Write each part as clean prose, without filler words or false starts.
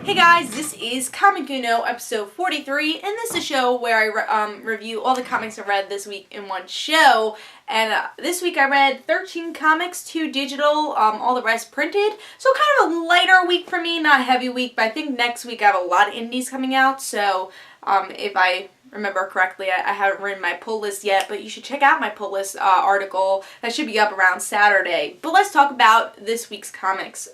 Hey guys, this is Comic Uno episode 43, and this is a show where I review all the comics I read this week in one show. And this week I read 13 comics, 2 digital, all the rest printed. So kind of a lighter week for me, not a heavy week, but I think next week I have a lot of indies coming out. So if I remember correctly, I haven't written my pull list yet, but you should check out my pull list article. That should be up around Saturday. But let's talk about this week's comics.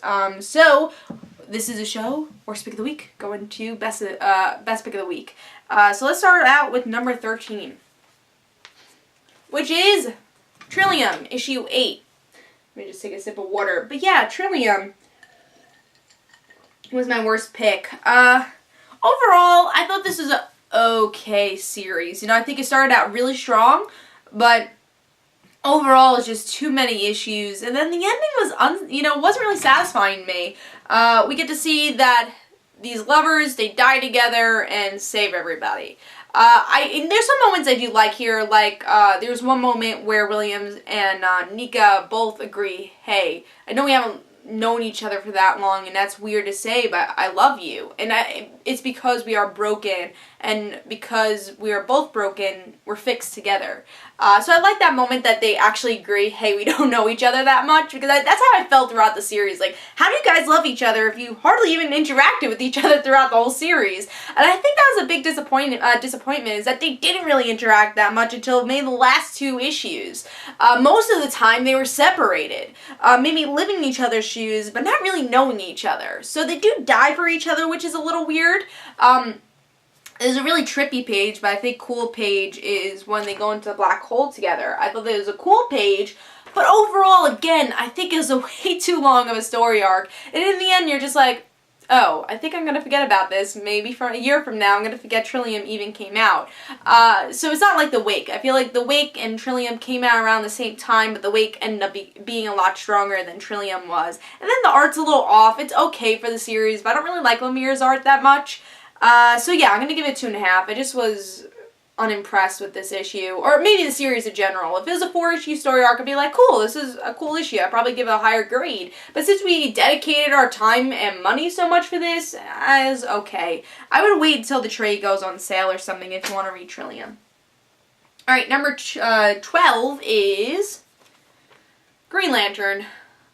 This is a show, or Pick of the Week, going to best Pick of the Week. So let's start out with number 13, which is Trillium, issue 8. Let me just take a sip of water. But yeah, Trillium was my worst pick. Overall, I thought this was a okay series. You know, I think it started out really strong, but overall, it's just too many issues, and then the ending was, wasn't really satisfying me. We get to see that these lovers, they die together and save everybody. And there's some moments I do like here, like, there's one moment where Williams and Nika both agree, hey, I know we haven't known each other for that long, and that's weird to say, but I love you. And it's because we are broken, and because we are both broken, we're fixed together. So I like that moment that they actually agree, hey, we don't know each other that much, because that's how I felt throughout the series. Like, how do you guys love each other if you hardly even interacted with each other throughout the whole series? And I think that was a big disappointment, is that they didn't really interact that much until maybe the last 2 issues. Most of the time, they were separated, maybe living in each other's shoes, but not really knowing each other. So they do die for each other, which is a little weird. There's a really trippy page, but I think cool page is when they go into the black hole together. I thought that was a cool page, but overall, again, I think it was a way too long of a story arc. And in the end, you're just like, oh, I think I'm going to forget about this. Maybe for a year from now, I'm going to forget Trillium even came out. So it's not like The Wake. I feel like The Wake and Trillium came out around the same time, but The Wake ended up being a lot stronger than Trillium was. And then the art's a little off. It's okay for the series, but I don't really like Lemire's art that much. So yeah, I'm going to give it 2.5. I just was unimpressed with this issue, or maybe the series in general. If it was a 4-issue story arc, I'd be like, cool, this is a cool issue. I'd probably give it a higher grade. But since we dedicated our time and money so much for this, it's okay. I would wait until the trade goes on sale or something if you want to read Trillium. Alright, number 12 is Green Lantern.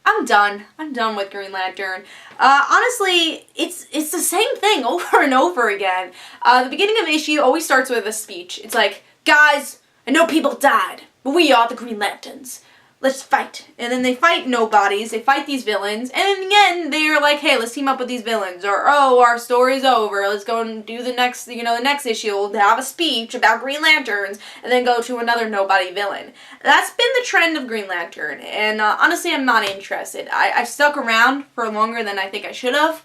I'm done. I'm done with Green Lantern. Honestly, it's the same thing over and over again. The beginning of the issue always starts with a speech. It's like, guys, I know people died, but we are the Green Lanterns. Let's fight. And then they fight nobodies. They fight these villains. And in the end, they're like, hey, let's team up with these villains. Or, oh, our story's over. Let's go and do the next issue. We'll have a speech about Green Lanterns. And then go to another nobody villain. That's been the trend of Green Lantern. And honestly, I'm not interested. I've stuck around for longer than I think I should have.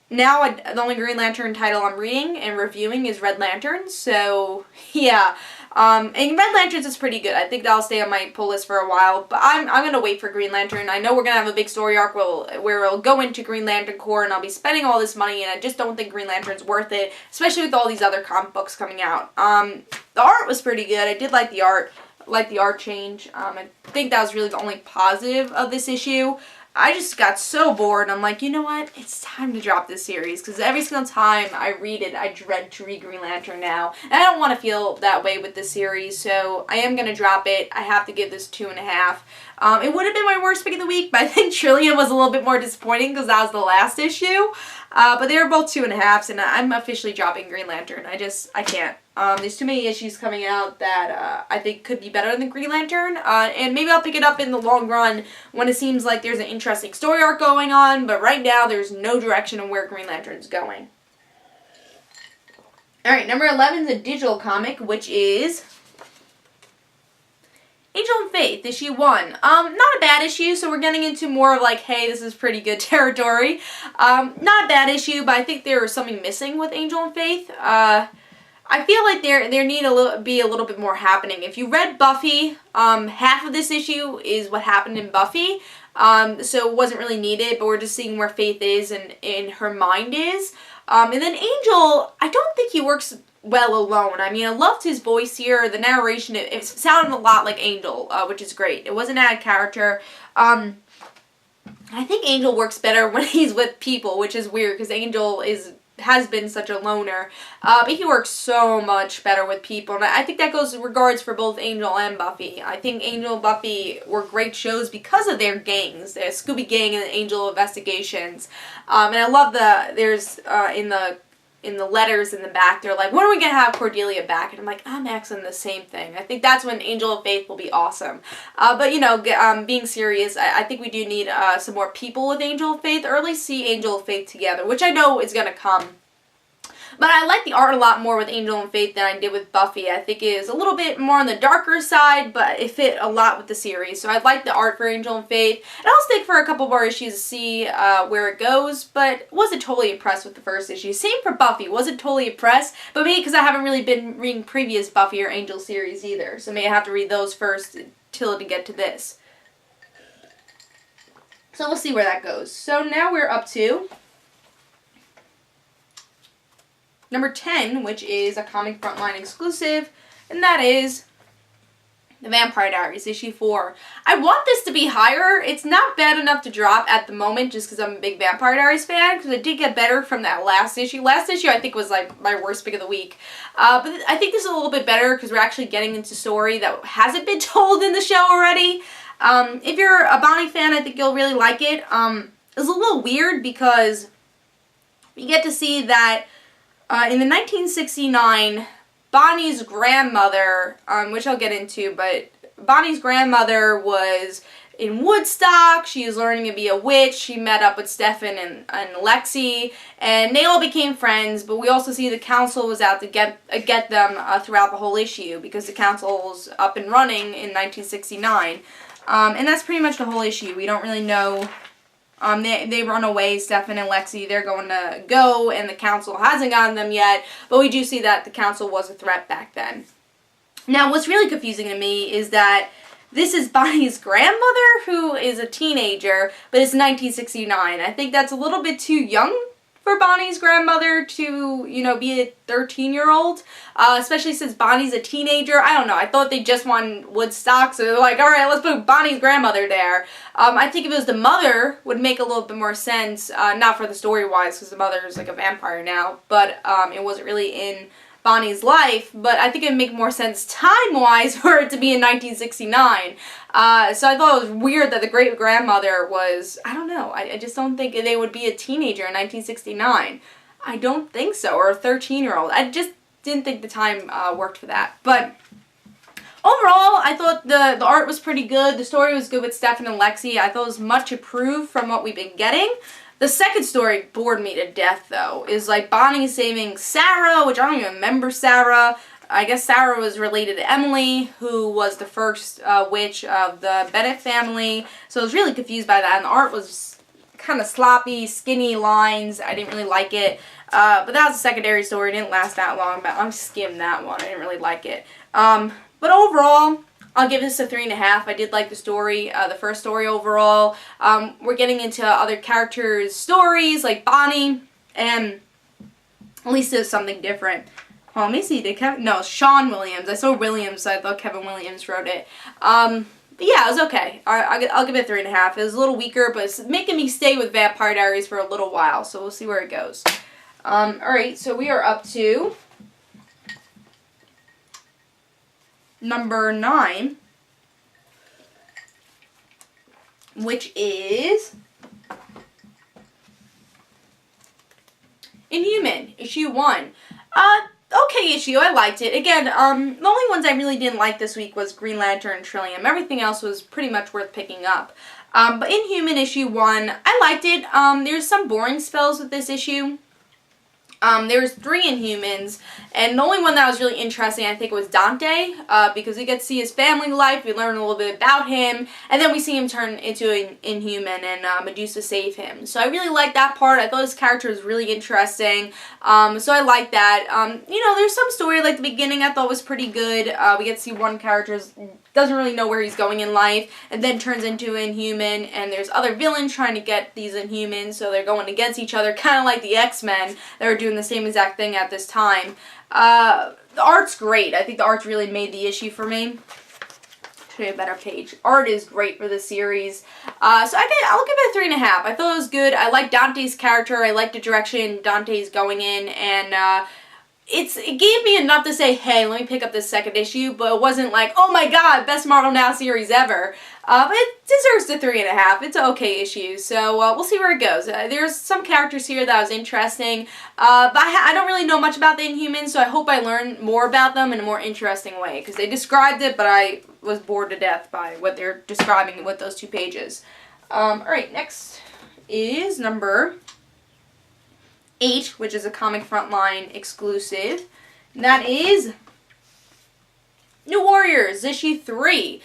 Now, the only Green Lantern title I'm reading and reviewing is Red Lantern. So, yeah. And Red Lanterns is pretty good. I think that'll stay on my pull list for a while. But I'm going to wait for Green Lantern. I know we're going to have a big story arc where it'll go into Green Lantern Corps, and I'll be spending all this money, and I just don't think Green Lantern's worth it, especially with all these other comic books coming out. The art was pretty good. I did like the art. Like the art change. I think that was really the only positive of this issue. I just got so bored. I'm like, you know what? It's time to drop this series, because every single time I read it, I dread to read Green Lantern now. And I don't want to feel that way with this series, so I am going to drop it. I have to give this 2.5. It would have been my worst pick of the week, but I think Trillium was a little bit more disappointing because that was the last issue. But they were both 2.5s, and I'm officially dropping Green Lantern. I can't. There's too many issues coming out that I think could be better than Green Lantern, and maybe I'll pick it up in the long run when it seems like there's an interesting story arc going on, but right now there's no direction on where Green Lantern's going. Alright, number 11 is a digital comic, which is Angel and Faith, issue 1. Not a bad issue, so we're getting into more of like, hey, this is pretty good territory. Not a bad issue, but I think there was something missing with Angel and Faith. I feel like there need to be a little bit more happening. If you read Buffy, half of this issue is what happened in Buffy, so it wasn't really needed, but we're just seeing where Faith is and in her mind is. And then Angel, I don't think he works well alone. I mean, I loved his voice here. The narration, it sounded a lot like Angel, which is great. It wasn't an added character. I think Angel works better when he's with people, which is weird because Angel has been such a loner, but he works so much better with people, and I think that goes in regards for both Angel and Buffy. I think Angel and Buffy were great shows because of their gangs, their Scooby Gang and the Angel Investigations, and I love there's in the letters in the back, they're like, when are we going to have Cordelia back? And I'm like, I'm asking the same thing. I think that's when Angel of Faith will be awesome. But, you know, being serious, I think we do need some more people with Angel of Faith, or at least see Angel of Faith together, which I know is going to come. But I like the art a lot more with Angel and Faith than I did with Buffy. I think it is a little bit more on the darker side, but it fit a lot with the series. So I like the art for Angel and Faith. And I'll stick for a couple more issues to see where it goes, but wasn't totally impressed with the first issue. Same for Buffy. Wasn't totally impressed, but maybe because I haven't really been reading previous Buffy or Angel series either. So maybe I have to read those first till to get to this. So we'll see where that goes. So now we're up to number 10, which is a Comic Frontline exclusive, and that is The Vampire Diaries, issue 4. I want this to be higher. It's not bad enough to drop at the moment just because I'm a big Vampire Diaries fan, because it did get better from that last issue. Last issue I think was like my worst pick of the week. But I think this is a little bit better because we're actually getting into story that hasn't been told in the show already. If you're a Bonnie fan, I think you'll really like it. It's a little weird because you get to see that in the 1969, Bonnie's grandmother, which I'll get into, but Bonnie's grandmother was in Woodstock. She was learning to be a witch. She met up with Stefan and Lexi, and they all became friends, but we also see the council was out to get them throughout the whole issue because the council was up and running in 1969. And that's pretty much the whole issue. We don't really know. They run away, Stefan and Lexi, they're going to go, and the council hasn't gotten them yet, but we do see that the council was a threat back then. Now, what's really confusing to me is that this is Bonnie's grandmother, who is a teenager, but it's 1969. I think that's a little bit too young for Bonnie's grandmother to, you know, be a 13-year-old, especially since Bonnie's a teenager. I don't know. I thought they just won Woodstock, so they're like, all right, let's put Bonnie's grandmother there. I think if it was the mother, would make a little bit more sense, not for the story-wise, because the mother is like a vampire now, but it wasn't really in Bonnie's life, but I think it would make more sense time-wise for it to be in 1969. So I thought it was weird that the great-grandmother was, I don't know, I just don't think they would be a teenager in 1969. I don't think so, or a 13-year-old. I just didn't think the time worked for that. But overall, I thought the art was pretty good. The story was good with Stefan and Lexi. I thought it was much improved from what we've been getting. The second story bored me to death, though. Is like Bonnie saving Sarah, which I don't even remember Sarah. I guess Sarah was related to Emily, who was the first witch of the Bennett family. So I was really confused by that, and the art was kind of sloppy, skinny lines. I didn't really like it. But that was a secondary story. It didn't last that long, but I skimmed that one. I didn't really like it. But overall, I'll give this a 3.5. I did like the story, the first story overall. We're getting into other characters' stories, like Bonnie, and at least it's something different. Well, let me see, no, Sean Williams. I saw Williams, so I thought Kevin Williams wrote it. But yeah, it was okay. I'll give it a 3.5. It was a little weaker, but it's making me stay with Vampire Diaries for a little while, so we'll see where it goes. Alright, so we are up to number 9, which is Inhuman, issue 1. Okay issue, I liked it. Again, the only ones I really didn't like this week was Green Lantern and Trillium. Everything else was pretty much worth picking up. But Inhuman issue 1, I liked it. There's some boring spells with this issue. There's 3 Inhumans, and the only one that was really interesting, I think, was Dante, because we get to see his family life, we learn a little bit about him, and then we see him turn into an Inhuman, and Medusa save him. So I really liked that part. I thought his character was really interesting, so I liked that. You know, there's some story, like the beginning I thought was pretty good. We get to see one character doesn't really know where he's going in life, and then turns into an Inhuman, and there's other villains trying to get these Inhumans, so they're going against each other, kind of like the X-Men. They were doing the same exact thing at this time. The art's great. I think the art's really made the issue for me. show you a better page. Art is great for this series. So I'll give it a 3.5. I thought it was good. I like Dante's character. I like the direction Dante's going in, and it gave me enough to say, hey, let me pick up this second issue, but it wasn't like, oh my god, best Marvel Now series ever. But it deserves the 3.5. It's an okay issue, so we'll see where it goes. There's some characters here that was interesting, but I don't really know much about the Inhumans, so I hope I learn more about them in a more interesting way, because they described it, but I was bored to death by what they're describing with those 2 pages. Alright, next is number 8, which is a Comic Frontline exclusive. And that is New Warriors, issue 3.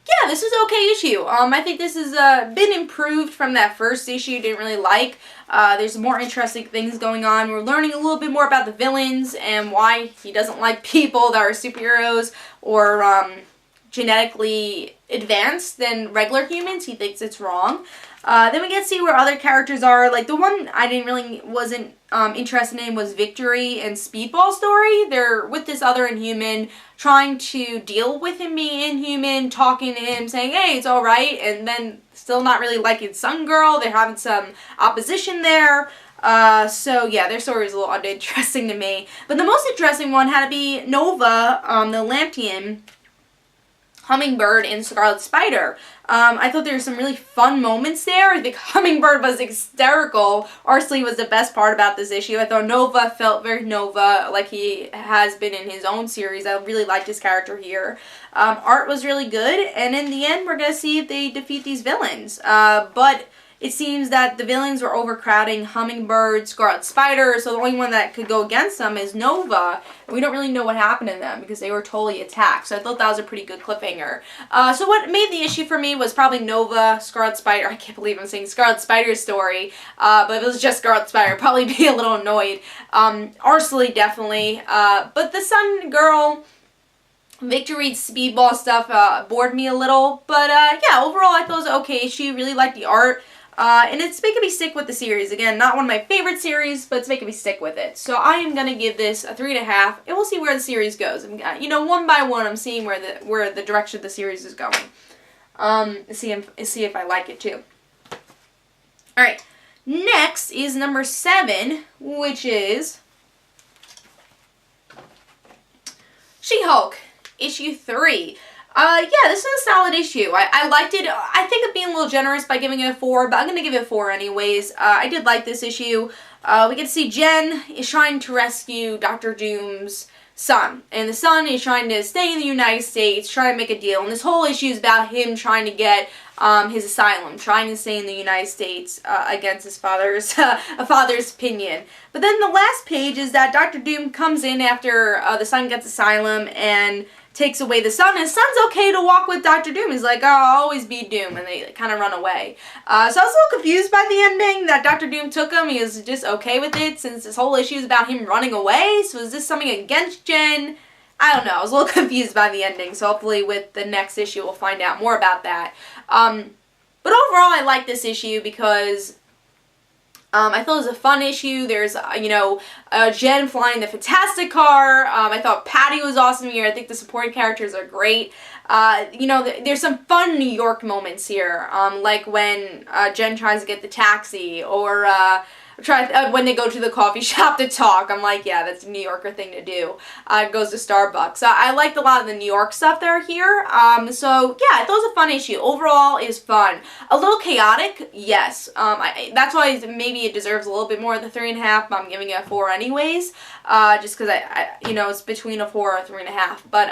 Yeah, this is an okay issue. I think this has been improved from that first issue you didn't really like. There's more interesting things going on. We're learning a little bit more about the villains and why he doesn't like people that are superheroes or genetically advanced than regular humans. He thinks it's wrong. Then we get to see where other characters are. Like, the one I wasn't interested in was Victory and Speedball story. They're with this other Inhuman, trying to deal with him being Inhuman, talking to him, saying, hey, it's alright, and then still not really liking Sun Girl. They're having some opposition there. So yeah, their story is a little uninteresting to me. But the most interesting one had to be Nova, the Atlantean, Hummingbird, and Scarlet Spider. I thought there were some really fun moments there. I think Hummingbird was hysterical. Arsley was the best part about this issue. I thought Nova felt very Nova, like he has been in his own series. I really liked his character here. Art was really good, and in the end, we're going to see if they defeat these villains. But it seems that the villains were overcrowding Hummingbird, Scarlet Spider, so the only one that could go against them is Nova. And we don't really know what happened to them because they were totally attacked. So I thought that was a pretty good cliffhanger. So what made the issue for me was probably Nova, Scarlet Spider. I can't believe I'm saying Scarlet Spider's story. But if it was just Scarlet Spider, I'd probably be a little annoyed. Arsley, definitely. But the Sun Girl, Victory, Speedball stuff bored me a little. But yeah, overall I thought it was an okay issue. Really liked the art. And it's making me stick with the series. Again, not one of my favorite series, but it's making me stick with it. So I am going to give this a 3.5, and we'll see where the series goes. You know, one by one, I'm seeing where the direction of the series is going. See if I like it too. Alright, next is number 7, which is She-Hulk, issue 3. Yeah, this is a solid issue. I liked it. I think I'm being a little generous by giving it a 4, but I'm going to give it a 4 anyways. I did like this issue. We get to see Jen is trying to rescue Dr. Doom's son. And the son is trying to stay in the United States, trying to make a deal. And this whole issue is about him trying to get his asylum, trying to stay in the United States against his father's opinion. But then the last page is that Dr. Doom comes in after the son gets asylum and takes away the son, and his son's okay to walk with Dr. Doom. He's like, oh, I'll always be Doom, and they kind of run away. So I was a little confused by the ending, that Dr. Doom took him. He was just okay with it, since this whole issue is about him running away. So is this something against Jen? I don't know. I was a little confused by the ending, so hopefully with the next issue we'll find out more about that. But overall, I like this issue because I thought it was a fun issue. There's, you know, Jen flying the Fantastic Car. I thought Patty was awesome here. I think the supporting characters are great. You know, there's some fun New York moments here, like when Jen tries to get the taxi, or when they go to the coffee shop to talk. I'm like, yeah, that's a New Yorker thing to do. Goes to Starbucks. I liked a lot of the New York stuff that are here. So yeah, I thought it was a fun issue. Overall, it was fun. A little chaotic, yes. That's why maybe it deserves a little bit more than 3.5. But I'm giving it a 4 anyways. Just because you know, it's between a 4 or a 3.5. But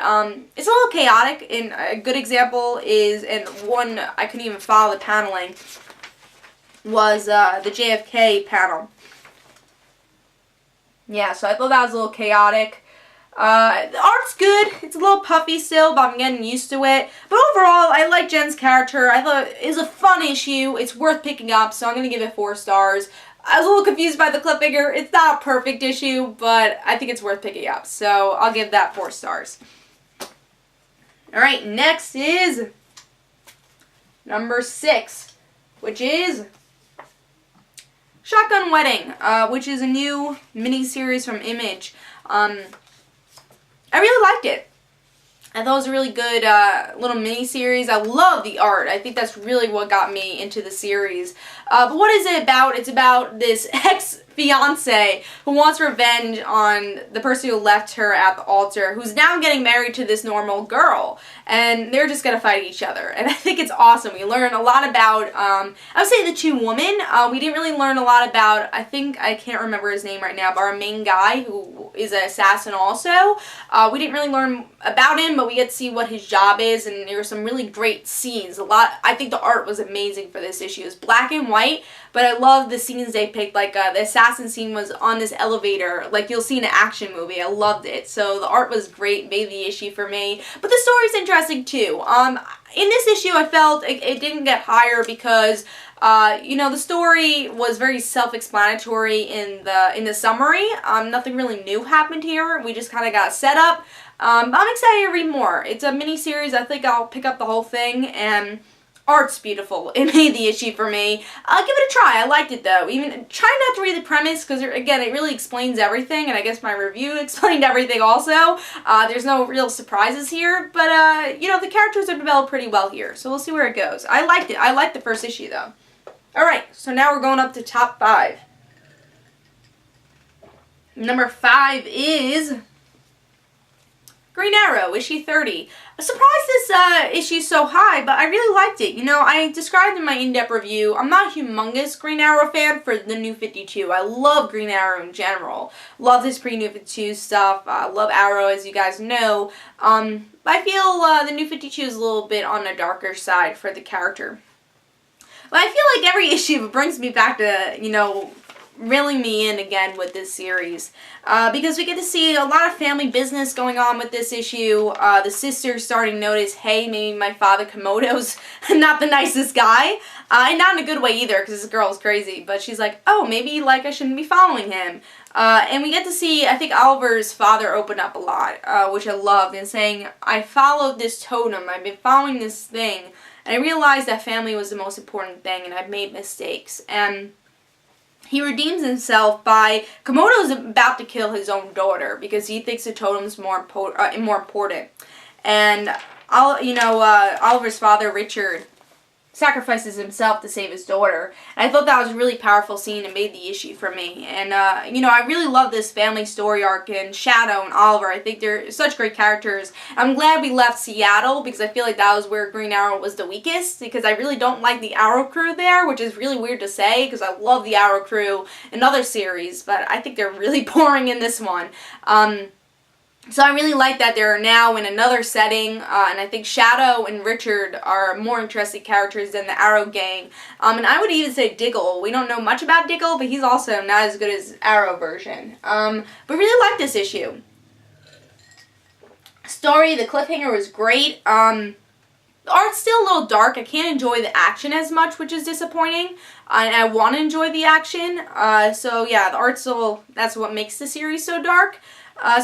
it's a little chaotic. And a good example is, and one I couldn't even follow the paneling, was the JFK panel. Yeah, so I thought that was a little chaotic. The art's good. It's a little puffy still, but I'm getting used to it. But overall, I like Jen's character. I thought it was a fun issue. It's worth picking up, so I'm going to give it 4 stars. I was a little confused by the cliffhanger. It's not a perfect issue, but I think it's worth picking up. So I'll give that 4 stars. Alright, next is number 6, which is Shotgun Wedding, which is a new mini-series from Image. I really liked it. I thought it was a really good little mini-series. I love the art. I think that's really what got me into the series. But what is it about? It's about this ex-fiance who wants revenge on the person who left her at the altar, who's now getting married to this normal girl. And they're just going to fight each other. And I think it's awesome. We learn a lot about, I would say the two women. We didn't really learn a lot about, I can't remember his name right now, but our main guy, who is an assassin also. We didn't really learn about him, but we get to see what his job is, and there were some really great scenes. I think the art was amazing for this issue. It was black and white, but I love the scenes they picked. Like, the assassin scene was on this elevator, like you'll see in an action movie. I loved it. So the art was great, made the issue for me. But the story's interesting too. In this issue, I felt it didn't get higher because you know, the story was very self-explanatory in the summary. Nothing really new happened here. We just kind of got set up. I'm excited to read more. It's a mini-series. I think I'll pick up the whole thing, and art's beautiful. It made the issue for me. I'll give it a try. I liked it, though. Even try not to read the premise, because, again, it really explains everything, and I guess my review explained everything also. There's no real surprises here, but, you know, the characters are developed pretty well here, so we'll see where it goes. I liked it. I liked the first issue, though. Alright, so now we're going up to top 5. Number 5 is Green Arrow, issue 30. I'm surprised this issue's so high, but I really liked it. You know, I described in my in-depth review, I'm not a humongous Green Arrow fan for the New 52. I love Green Arrow in general. Love this pre-New 52 stuff. Love Arrow, as you guys know. But I feel the New 52 is a little bit on the darker side for the character. But I feel like every issue brings me back to, you know, reeling me in again with this series. Because we get to see a lot of family business going on with this issue. The sisters starting to notice, hey, maybe my father Komodo's not the nicest guy. And not in a good way either, because this girl is crazy. But she's like, oh, maybe like I shouldn't be following him. And we get to see, I think, Oliver's father open up a lot, which I loved, and saying, I followed this totem, I've been following this thing, and I realized that family was the most important thing, and I've made mistakes. And he redeems himself by, Komodo's about to kill his own daughter, because he thinks the totem's more important. And, Oliver's father, Richard, sacrifices himself to save his daughter. And I thought that was a really powerful scene and made the issue for me. And, you know, I really love this family story arc in Shadow and Oliver. I think they're such great characters. I'm glad we left Seattle because I feel like that was where Green Arrow was the weakest, because I really don't like the Arrow crew there, which is really weird to say because I love the Arrow crew in other series, but I think they're really boring in this one. So I really like that they're now in another setting, and I think Shadow and Richard are more interesting characters than the Arrow gang. And I would even say Diggle. We don't know much about Diggle, but he's also not as good as Arrow version. But really like this issue. Story, the cliffhanger was great. The art's still a little dark. I can't enjoy the action as much, which is disappointing. And I want to enjoy the action. So yeah, the art still, that's what makes the series so dark.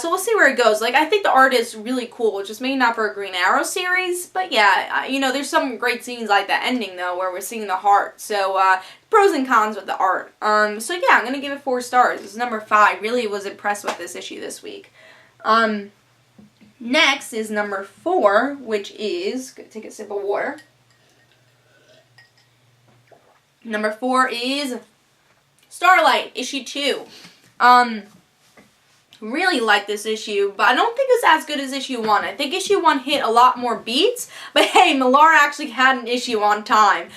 So we'll see where it goes. Like, I think the art is really cool, just maybe not for a Green Arrow series, but yeah, you know, there's some great scenes like that ending, though, where we're seeing the heart, so, pros and cons with the art. So yeah, I'm gonna give it 4 stars. This is number 5. Really was impressed with this issue this week. Next is number 4, which is, gonna take a sip of water. Number 4 is Starlight, issue 2. Really like this issue, but I don't think it's as good as issue 1. I think issue 1 hit a lot more beats, but hey, Millar actually had an issue on time.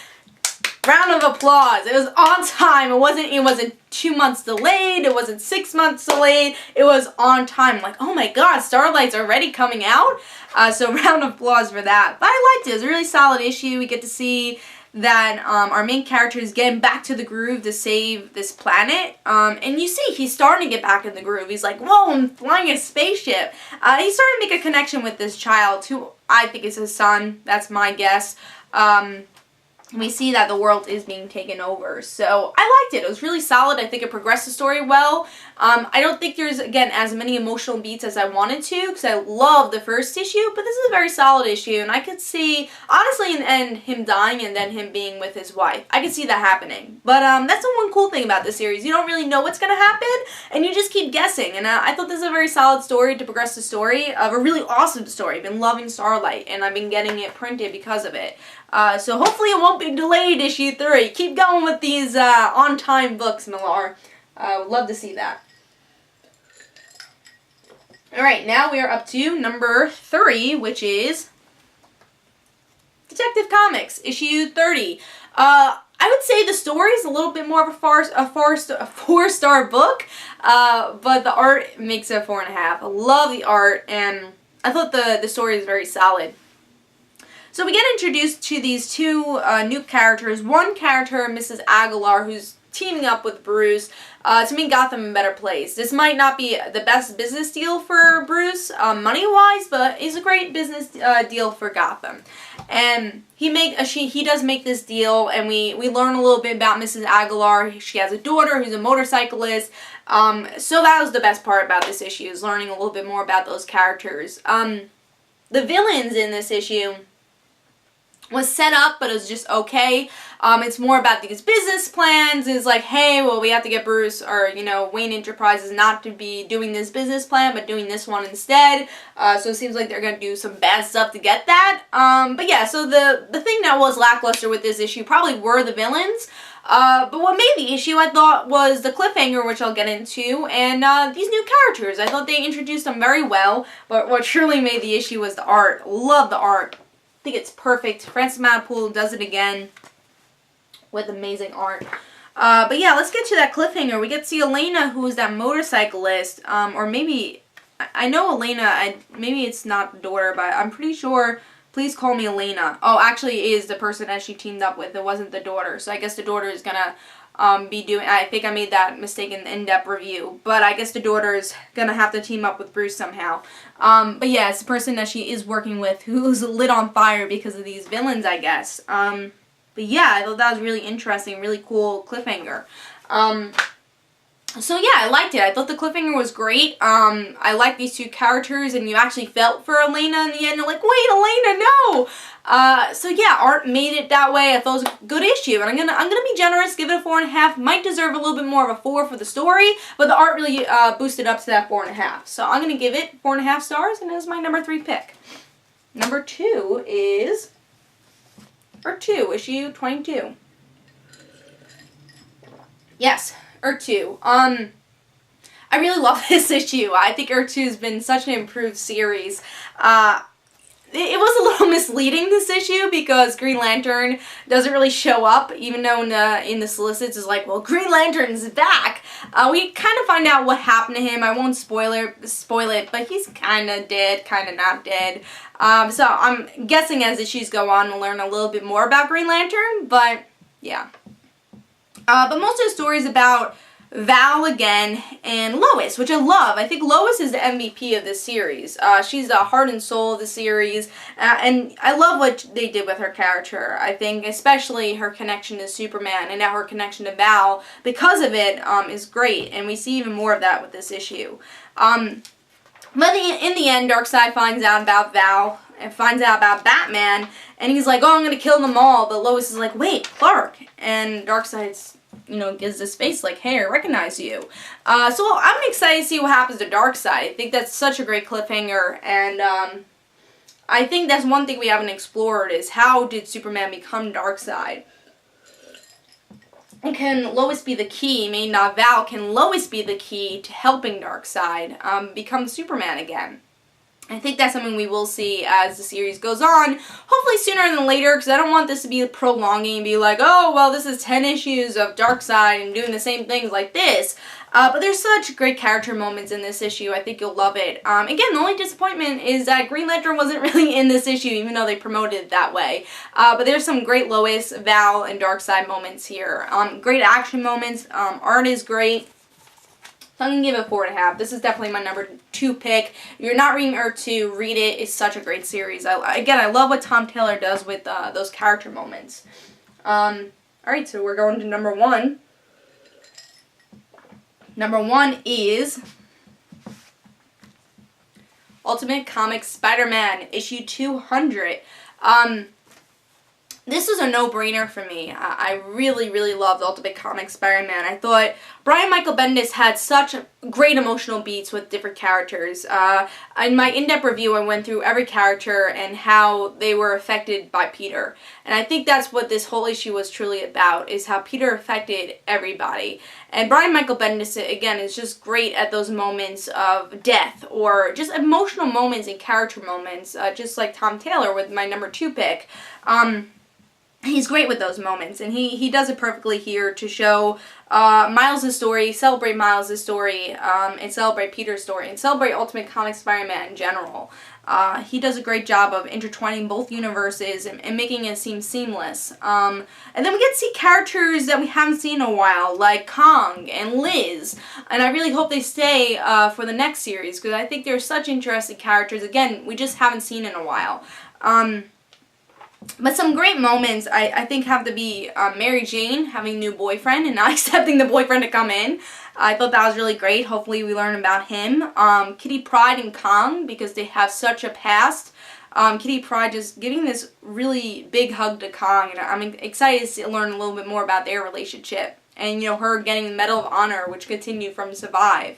Round of applause. It was on time. It wasn't 2 months delayed. It wasn't 6 months delayed. It was on time. I'm like, oh my god, Starlight's already coming out? So round of applause for that. But I liked it. It was a really solid issue. We get to see that our main character is getting back to the groove to save this planet. And you see, he's starting to get back in the groove. He's like, whoa, I'm flying a spaceship. He's starting to make a connection with this child, who I think is his son. That's my guess. we see that the world is being taken over. So I liked it. It was really solid. I think it progressed the story well. I don't think there's, again, as many emotional beats as I wanted to, because I love the first issue, but this is a very solid issue, and I could see, honestly, and him dying and then him being with his wife. I could see that happening. But that's the one cool thing about this series. You don't really know what's going to happen, and you just keep guessing. And I thought this is a very solid story to progress the story of a really awesome story. I've been loving Starlight, and I've been getting it printed because of it. So hopefully it won't be delayed issue 3. Keep going with these on-time books, Millar. Would love to see that. Alright, now we are up to number 3, which is Detective Comics, issue 30. I would say the story is a little bit more of a 4-star book, but the art makes it a 4.5. I love the art, and I thought the story is very solid. So we get introduced to these two new characters. One character, Mrs. Aguilar, who's teaming up with Bruce to make Gotham a better place. This might not be the best business deal for Bruce, money-wise, but it's a great business deal for Gotham. And he does make this deal, and we learn a little bit about Mrs. Aguilar. She has a daughter who's a motorcyclist. So that was the best part about this issue, is learning a little bit more about those characters. The villains in this issue was set up, but it was just okay. It's more about these business plans. It's like, hey, well, we have to get Bruce, or, you know, Wayne Enterprises not to be doing this business plan, but doing this one instead. So it seems like they're going to do some bad stuff to get that. But yeah, so the thing that was lackluster with this issue probably were the villains. But what made the issue, I thought, was the cliffhanger, which I'll get into, and these new characters. I thought they introduced them very well, but what truly made the issue was the art. Love the art. I think it's perfect. Francis Matapool does it again with amazing art. But yeah, let's get to that cliffhanger. We get to see Elena, who is that motorcyclist, or maybe, I know Elena, maybe it's not the daughter, but I'm pretty sure, please call me Elena. Oh, actually it is the person that she teamed up with. It wasn't the daughter. So I guess the daughter is gonna be doing, I think I made that mistake in the in-depth review, but I guess the daughter is gonna have to team up with Bruce somehow. But yeah, it's the person that she is working with who's lit on fire because of these villains, I guess. But yeah, I thought that was really interesting, really cool cliffhanger. So yeah, I liked it. I thought the cliffhanger was great. I liked these two characters, and you actually felt for Elena in the end. You're like, wait, Elena, no! So yeah, art made it that way. I thought it was a good issue, and I'm gonna be generous, give it a 4.5. Might deserve a little bit more of a 4 for the story, but the art really boosted up to that 4.5. So I'm gonna give it 4.5 stars, and it was my number 3 pick. Number 2 is issue 22. Yes. 2. I really love this issue. I think 2 has been such an improved series. It was a little misleading, this issue, because Green Lantern doesn't really show up, even though in the solicits is like, well, Green Lantern's back. We kind of find out what happened to him. I won't spoil it, but he's kind of dead, kind of not dead. So I'm guessing as issues go on, we'll learn a little bit more about Green Lantern, but yeah. But most of the story is about Val again and Lois, which I love. I think Lois is the MVP of this series. She's the heart and soul of the series, and I love what they did with her character. I think especially her connection to Superman and now her connection to Val, because of it, is great, and we see even more of that with this issue. But in the end, Darkseid finds out about Val and finds out about Batman, and he's like, oh, I'm going to kill them all, but Lois is like, wait, Clark, and Darkseid's, you know, gives this face like, hey, I recognize you. So I'm excited to see what happens to Darkseid. I think that's such a great cliffhanger, and I think that's one thing we haven't explored is how did Superman become Darkseid? And can Lois be the key, maybe not Val, can Lois be the key to helping Darkseid become Superman again? I think that's something we will see as the series goes on, hopefully sooner than later, because I don't want this to be prolonging and be like, oh, well, this is 10 issues of Darkseid and doing the same things like this. But there's such great character moments in this issue. I think you'll love it. Again, the only disappointment is that Green Lantern wasn't really in this issue, even though they promoted it that way. But there's some great Lois, Val, and Darkseid moments here. Great action moments. Art is great. So I'm going to give it a 4.5. This is definitely my number 2 pick. If you're not reading 2, read it. It's such a great series. Again, I love what Tom Taylor does with those character moments. Alright, so we're going to number 1. Number 1 is Ultimate Comics Spider-Man, issue 200. This was a no-brainer for me. I really, really loved Ultimate Comics Spider-Man. I thought Brian Michael Bendis had such great emotional beats with different characters. In my in-depth review, I went through every character and how they were affected by Peter. And I think that's what this whole issue was truly about, is how Peter affected everybody. And Brian Michael Bendis, again, is just great at those moments of death or just emotional moments and character moments, just like Tom Taylor with my number 2 pick. He's great with those moments, and he does it perfectly here to show Miles' story, celebrate Miles' story, and celebrate Peter's story, and celebrate Ultimate Comics Spider-Man in general. He does a great job of intertwining both universes and making it seem seamless. And then we get to see characters that we haven't seen in a while, like Kong and Liz, and I really hope they stay for the next series, because I think they're such interesting characters, again, we just haven't seen in a while. But some great moments, I think, have to be Mary Jane having a new boyfriend and not accepting the boyfriend to come in. I thought that was really great. Hopefully we learn about him. Kitty Pryde and Kong, because they have such a past. Kitty Pryde just giving this really big hug to Kong, and I'm excited to learn a little bit more about their relationship. And, you know, her getting the Medal of Honor, which continued from Survive.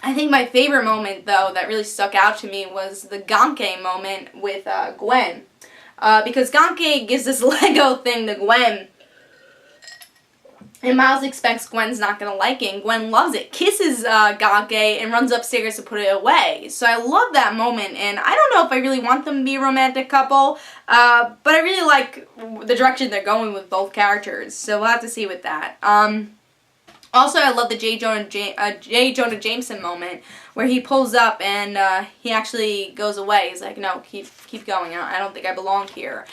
I think my favorite moment, though, that really stuck out to me was the Ganke moment with Gwen. Because Ganke gives this Lego thing to Gwen, and Miles expects Gwen's not going to like it, and Gwen loves it, kisses Ganke, and runs upstairs to put it away. So I love that moment, and I don't know if I really want them to be a romantic couple, but I really like the direction they're going with both characters, so we'll have to see with that. Also, I love the J. Jonah Jameson moment where he pulls up and he actually goes away. He's like, no, keep going. I don't think I belong here.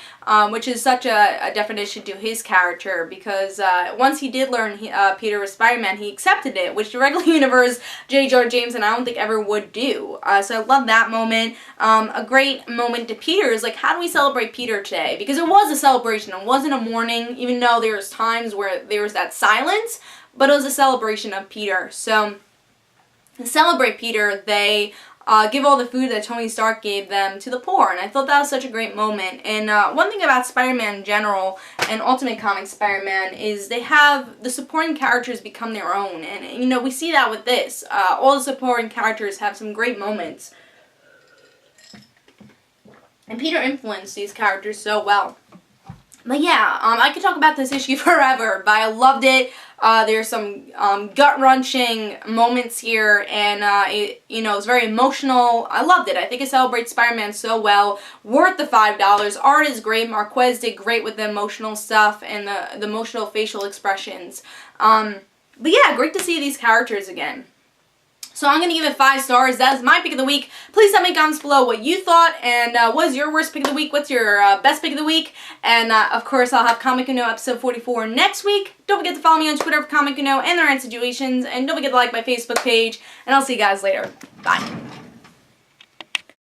Which is such a definition to his character, because once he did learn Peter was Spider-Man, he accepted it, which the regular universe J. Jonah Jameson I don't think ever would do. So I love that moment. A great moment to Peter is like, how do we celebrate Peter today? Because it was a celebration. It wasn't a mourning, even though there was times where there was that silence. But it was a celebration of Peter. So, to celebrate Peter, they give all the food that Tony Stark gave them to the poor. And I thought that was such a great moment. And one thing about Spider-Man in general and Ultimate Comics Spider-Man is they have the supporting characters become their own. And you know, we see that with this. All the supporting characters have some great moments. And Peter influenced these characters so well. But yeah, I could talk about this issue forever, but I loved it. There's some gut-wrenching moments here, and it's very emotional. I loved it. I think it celebrates Spider-Man so well. Worth the $5. Art is great. Marquez did great with the emotional stuff and the emotional facial expressions. But yeah, great to see these characters again. So I'm going to give it 5 stars. That is my pick of the week. Please tell me in the comments below what you thought, and what is your worst pick of the week? What's your best pick of the week? And of course, I'll have Comic Uno episode 44 next week. Don't forget to follow me on Twitter for Comic Uno and their situations, and don't forget to like my Facebook page, and I'll see you guys later. Bye.